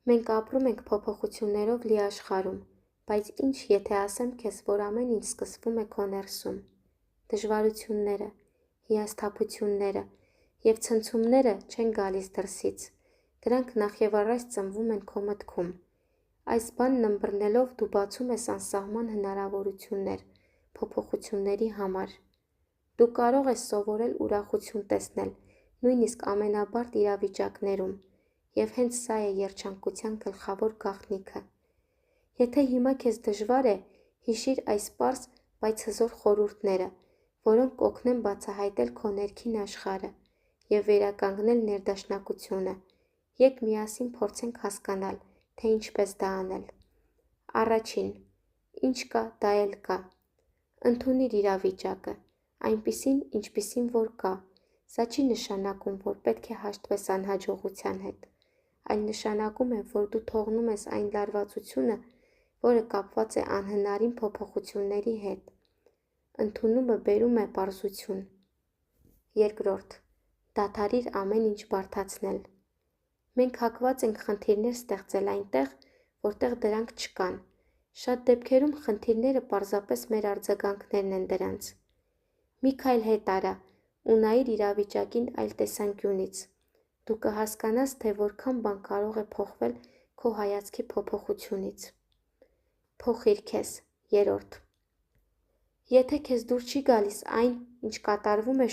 Մենք ապրում ենք փոփոխություններով լի աշխարհում, բայց ինչ եթե ասեմ քեզ, որ ամեն ինչ սկսվում է քո ներսում։ Դժվարությունները, հիասթափությունները և ցնցումները չեն գալիս դրսից, դրանք նախևառաջ ծնվում են քո մտքում։ Այս բանն ըմբռնելով դու բացում ես անսահման հնարավորություններ փոփոխությունների համար։ Դու կարող ես սովորել ուրախություն տեսնել, նույնիսկ ամենաբարդ իրավիճակներում, և հենց սա է երջանկության գլխավոր գաղտնիքը։ Եթե հիմա քեզ դժվար է, հիշիր այս պարզ, բայց հզոր խորհուրդները, որոնք կօգնեն բացահայտել քո ներքին աշխարհը և վերականգնել ներդաշնակությունը։ Եկեք միասին փորձենք հասկանալ, թե ինչպես դա անել։ Առաջին. ինչ կա, դա էլ կա։ Ընդունիր իրավիճակը, այնպիսին, ինչպիսին որ կա։ Սա չի նշանակում, որ պետք է հաշտվես անհաջողության հետ, այլ նշանակում է, որ դու թողնում ես այն լարվածությունը, որը կապված է անհնարին փոփոխությունների հետ։ Ընդունումը բերում է պարզություն։ Երկրորդ. դադարիր ամեն ինչ բարդացնել։ Մենք հակված ենք խնդիրներ ստեղծել այնտեղ, որտեղ դրանք չկան։ Շատ դեպքերում խնդիրները պարզապես մեր արձագանքներն են դրանց։ Մի քայլ հետ արա ու նայիր իրավիճակին այլ տեսանկյունից։ Դու կհասկանաս, թե որքան բան կարող է փոխվել քո հայացքի փոփոխությունից։ Փոխիր քեզ։ Երրորդ. եթե քեզ դուր չի գալիս այն, ինչ կատարվում է